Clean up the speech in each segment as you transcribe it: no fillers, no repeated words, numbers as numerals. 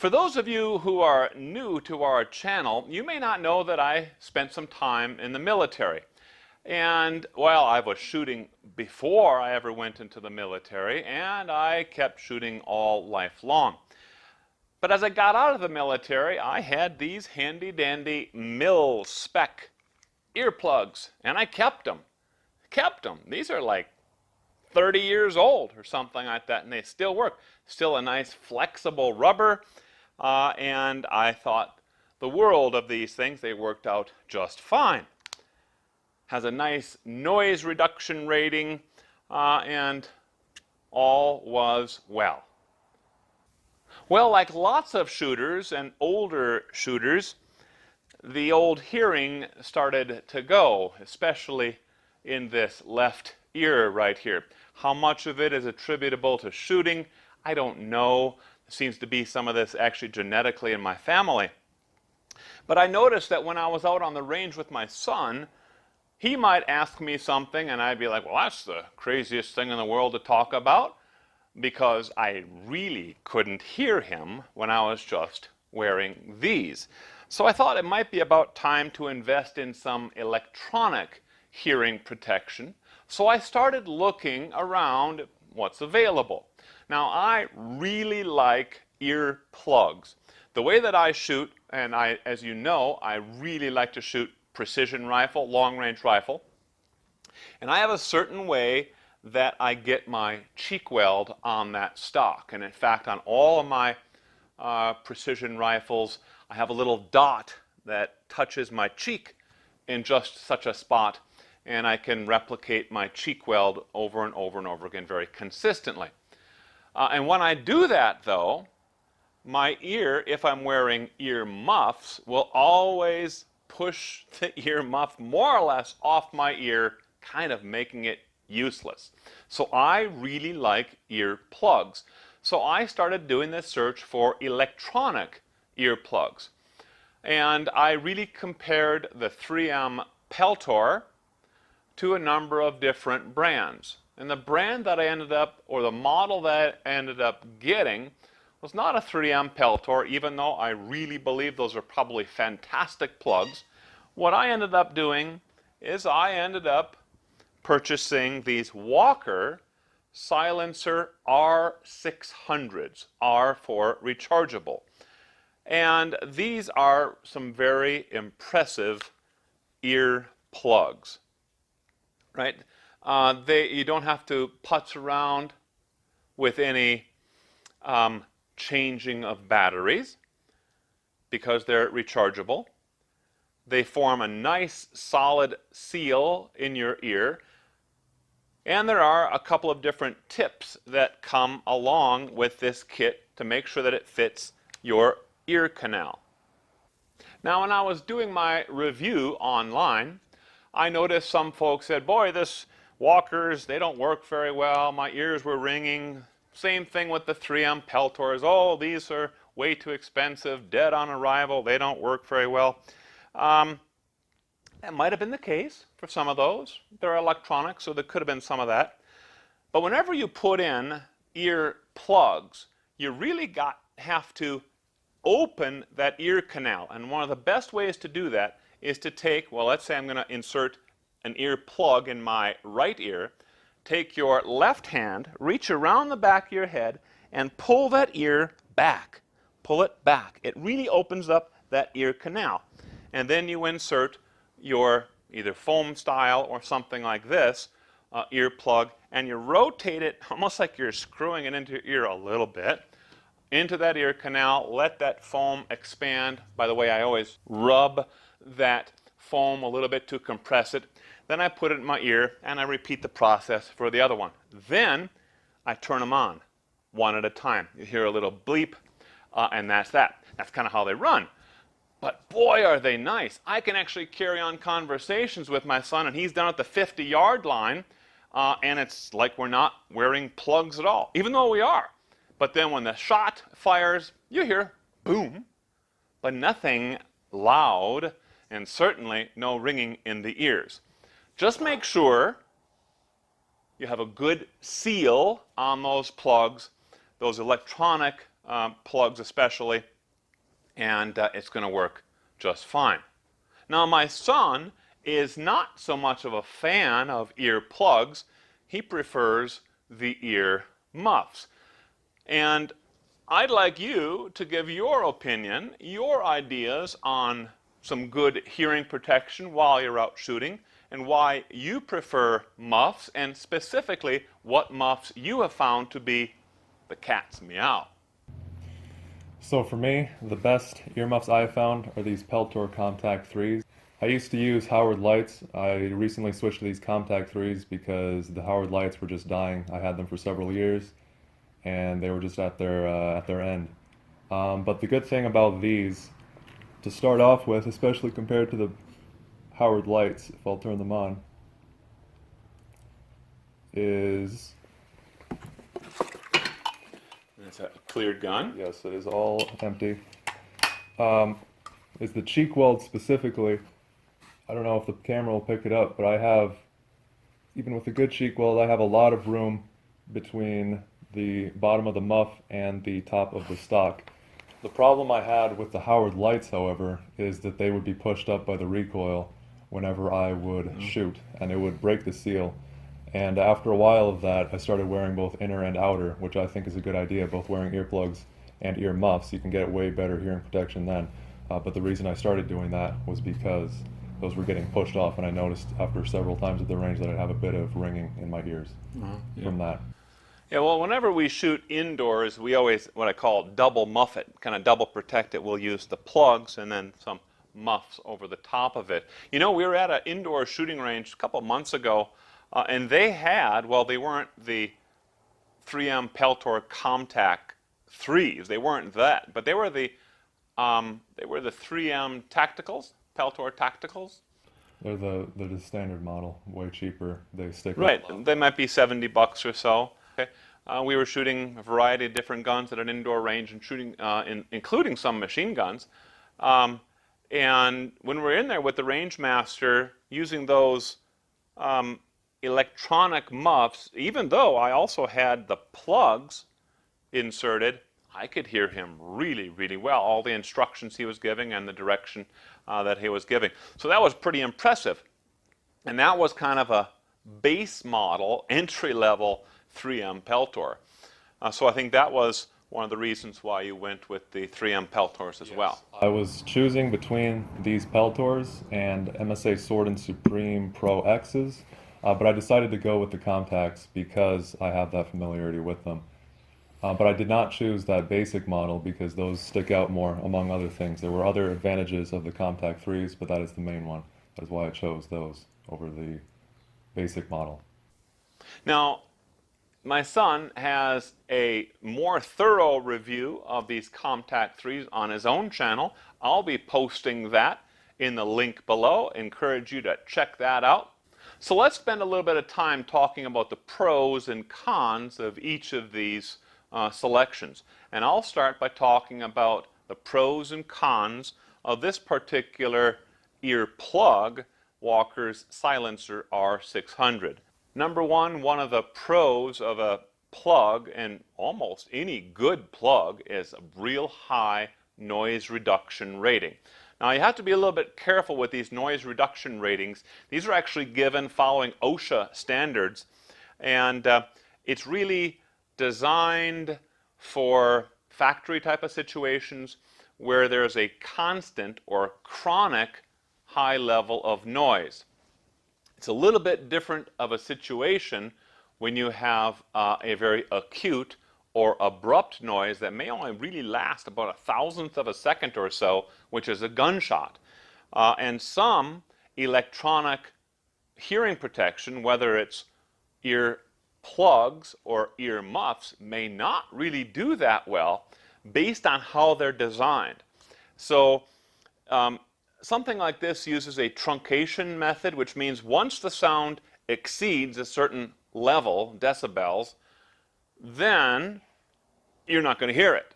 For those of you who are new to our channel, you may not know that I spent some time in the military. And, well, I was shooting before I ever went into the military, and I kept shooting all life long. But as I got out of the military, I had these handy-dandy mil-spec earplugs, and I kept them. These are like 30 years old or something like that, and they still work. Still a nice flexible rubber, and I thought the world of these things. They worked out just fine. Has a nice noise reduction rating, and all was well. Well, like lots of shooters and older shooters, the old hearing started to go, especially in this left ear right here. How much of it is attributable to shooting, I don't know. There seems to be some of this actually genetically in my family. But I noticed that when I was out on the range with my son, he might ask me something and I'd be like, well, that's the craziest thing in the world to talk about, because I really couldn't hear him when I was just wearing these. So I thought it might be about time to invest in some electronic hearing protection. So I started looking around what's available. Now, I really like ear plugs. The way that I shoot, and as you know, I really like to shoot precision rifle, long-range rifle. And I have a certain way that I get my cheek weld on that stock. And in fact, on all of my precision rifles, I have a little dot that touches my cheek in just such a spot, and I can replicate my cheek weld over and over and over again very consistently. And when I do that, though, my ear, if I'm wearing ear muffs, will always push the ear muff more or less off my ear, kind of making it useless. So I really like ear plugs. So I started doing this search for electronic earplugs. And I really compared the 3M Peltor to a number of different brands. And the brand that I ended up, or the model that I ended up getting, was not a 3M Peltor, even though I really believe those are probably fantastic plugs. What I ended up doing is I ended up purchasing these Walker Silencer R600s, R for rechargeable. And these are some very impressive ear plugs, right? You don't have to putz around with any changing of batteries because they're rechargeable. They form a nice solid seal in your ear. And there are a couple of different tips that come along with this kit to make sure that it fits your ear canal. Now, when I was doing my review online, I noticed some folks said, boy, this Walkers, they don't work very well. My ears were ringing. Same thing with the 3M Peltors. Oh, these are way too expensive, dead on arrival. They don't work very well. That might have been the case for some of those. They're electronic, so there could have been some of that. But whenever you put in ear plugs, you really have to open that ear canal. And one of the best ways to do that is to take, well, let's say I'm going to insert an ear plug in my right ear. Take your left hand, reach around the back of your head, and pull that ear back. Pull it back. It really opens up that ear canal. And then you insert your either foam style or something like this ear plug, and you rotate it almost like you're screwing it into your ear a little bit into that ear canal. Let that foam expand. By the way, I always rub that foam a little bit to compress it. Then I put it in my ear and I repeat the process for the other one. Then I turn them on one at a time. You hear a little bleep, and that's that. That's kind of how they run. But boy, are they nice. I can actually carry on conversations with my son, and he's down at the 50-yard line, and it's like we're not wearing plugs at all, even though we are. But then when the shot fires, you hear boom, but nothing loud, and certainly no ringing in the ears. Just make sure you have a good seal on those plugs, those electronic plugs especially. and it's going to work just fine. Now, my son is not so much of a fan of earplugs. He prefers the ear muffs. And I'd like you to give your opinion, your ideas on some good hearing protection while you're out shooting, and why you prefer muffs, and specifically what muffs you have found to be the cat's meow. So for me, the best earmuffs I found are these Peltor Contact 3s. I used to use Howard Lights. I recently switched to these Contact 3s because the Howard Lights were just dying. I had them for several years and they were just at their end. But the good thing about these, to start off with, especially compared to the Howard Lights, if I'll turn them on, is That's a cleared gun. yes, it is all empty. Um, is the cheek weld specifically. I don't know if the camera will pick it up, but I have, even with a good cheek weld, I have a lot of room between the bottom of the muff and the top of the stock. The problem I had with the Howard Lights, however, is that they would be pushed up by the recoil whenever I would shoot, and it would break the seal. And after a while of that, I started wearing both inner and outer, which I think is a good idea, both wearing earplugs and ear muffs. You can get way better hearing protection then. But the reason I started doing that was because those were getting pushed off, and I noticed after several times at the range that I'd have a bit of ringing in my ears from that. Yeah, well, whenever we shoot indoors, we always, what I call double muff it, kind of double protect it. We'll use the plugs and then some muffs over the top of it. You know, we were at an indoor shooting range a couple months ago, and they had, well, they weren't the 3M Peltor Contact 3s. They weren't that, but they were the 3M Tacticals, Peltor Tacticals. They're the standard model, way cheaper. They stick Right, with they might be $70 or so. Okay. We were shooting a variety of different guns at an indoor range and shooting, including some machine guns. And when we're in there with the range master using those electronic muffs, even though I also had the plugs inserted, I could hear him really, really well, all the instructions he was giving and the direction that he was giving. So that was pretty impressive. And that was kind of a base model, entry-level 3M Peltor. So I think that was one of the reasons why you went with the 3M Peltors as well. I was choosing between these Peltors and MSA Sword and Supreme Pro X's, but I decided to go with the Contacts because I have that familiarity with them. But I did not choose that basic model because those stick out more, among other things. There were other advantages of the Contact 3s, but that is the main one. That is why I chose those over the basic model. Now, my son has a more thorough review of these Contact 3s on his own channel. I'll be posting that in the link below. Encourage you to check that out. So let's spend a little bit of time talking about the pros and cons of each of these selections. And I'll start by talking about the pros and cons of this particular earplug, Walker's Silencer R600. Number one of the pros of a plug, and almost any good plug, is a real high noise reduction rating. Now you have to be a little bit careful with these noise reduction ratings. These are actually given following OSHA standards, and it's really designed for factory type of situations where there's a constant or chronic high level of noise. It's a little bit different of a situation when you have a very acute or abrupt noise that may only really last about a thousandth of a second or so, which is a gunshot. And some electronic hearing protection, whether it's ear plugs or ear muffs, may not really do that well based on how they're designed. So something like this uses a truncation method, which means once the sound exceeds a certain level, decibels, then you're not going to hear it.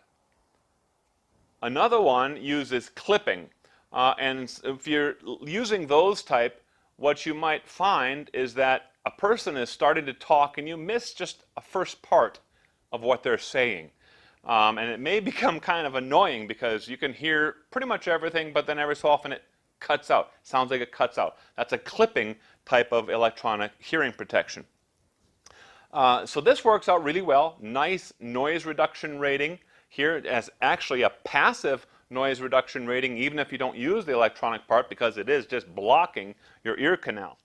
Another one uses clipping. And if you're using those type, what you might find is that a person is starting to talk and you miss just a first part of what they're saying. And it may become kind of annoying because you can hear pretty much everything, but then every so often it cuts out. Sounds like it cuts out. That's a clipping type of electronic hearing protection. So this works out really well. Nice noise reduction rating. Here it has actually a passive noise reduction rating even if you don't use the electronic part because it is just blocking your ear canal.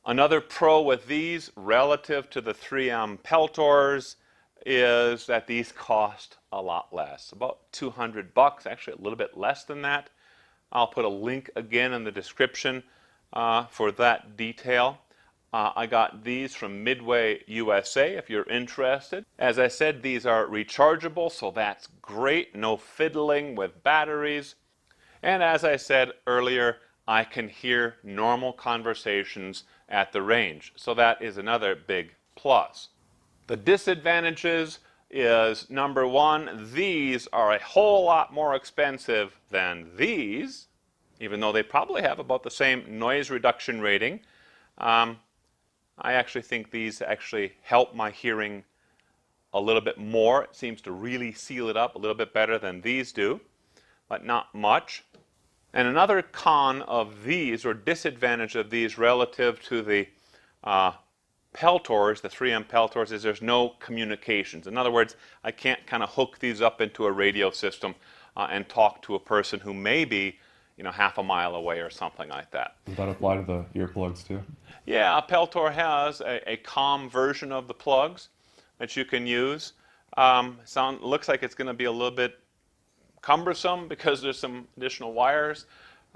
Another pro with these relative to the 3M Peltors is that these cost a lot less, about $200, actually a little bit less than that. I'll put a link again in the description for that detail. I got these from Midway USA if you're interested. As I said, these are rechargeable, so that's great. No fiddling with batteries. And as I said earlier, I can hear normal conversations at the range. So that is another big plus. The disadvantages is number one, these are a whole lot more expensive than these, even though they probably have about the same noise reduction rating. I actually think these actually help my hearing a little bit more. It seems to really seal it up a little bit better than these do, but not much. And another con of these, or disadvantage of these relative to the Peltors, the 3M Peltors, is there's no communications. In other words, I can't kind of hook these up into a radio system and talk to a person who may be, half a mile away or something like that. Does that apply to the earplugs too? Yeah, a Peltor has a COM version of the plugs that you can use. Looks like it's going to be a little bit cumbersome because there's some additional wires.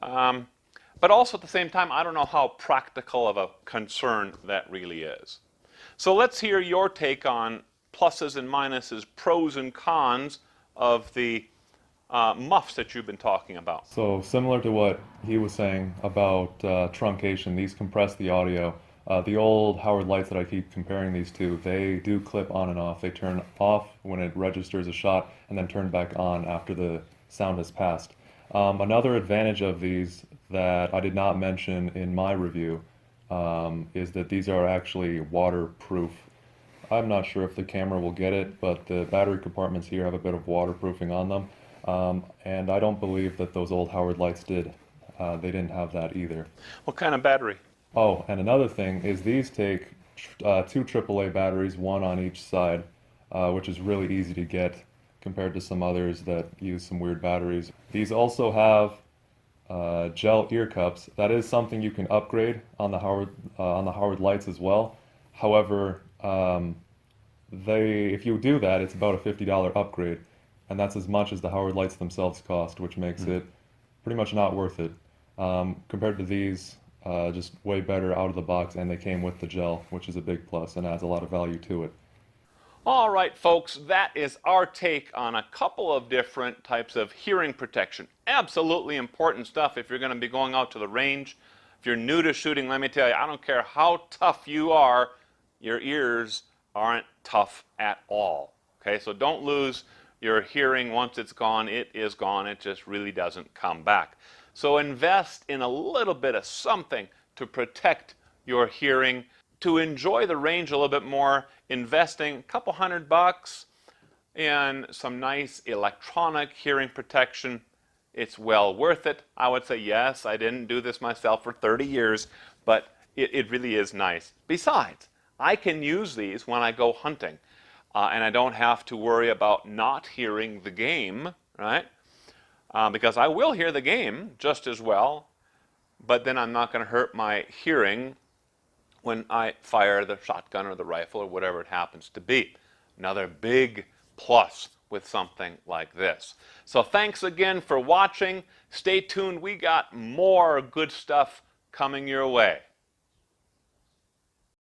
But also at the same time, I don't know how practical of a concern that really is. So let's hear your take on pluses and minuses, pros and cons of the muffs that you've been talking about. So similar to what he was saying about truncation, these compress the audio. The old Howard Lights that I keep comparing these to, they do clip on and off. They turn off when it registers a shot and then turn back on after the sound has passed. Another advantage of these that I did not mention in my review is that these are actually waterproof. I'm not sure if the camera will get it, but the battery compartments here have a bit of waterproofing on them. And I don't believe that those old Howard Lights did. They didn't have that either. What kind of battery? Oh, and another thing is these take two AAA batteries, one on each side, which is really easy to get compared to some others that use some weird batteries. These also have gel ear cups. That is something you can upgrade on the Howard Lights as well. However, if you do that, it's about a $50 upgrade, and that's as much as the Howard Lights themselves cost, which makes it pretty much not worth it. Compared to these, just way better out of the box, and they came with the gel, which is a big plus and adds a lot of value to it. All right, folks, that is our take on a couple of different types of hearing protection. Absolutely important stuff if you're going to be going out to the range. If you're new to shooting, let me tell you, I don't care how tough you are, your ears aren't tough at all. Okay, so don't lose your hearing once it's gone. It is gone. It just really doesn't come back. So invest in a little bit of something to protect your hearing. To enjoy the range a little bit more, investing a couple $100 in some nice electronic hearing protection, it's well worth it. I would say yes, I didn't do this myself for 30 years, but it really is nice. Besides, I can use these when I go hunting, and I don't have to worry about not hearing the game, right? Because I will hear the game just as well, but then I'm not going to hurt my hearing when I fire the shotgun or the rifle or whatever it happens to be. Another big plus with something like this. So thanks again for watching. Stay tuned. We got more good stuff coming your way.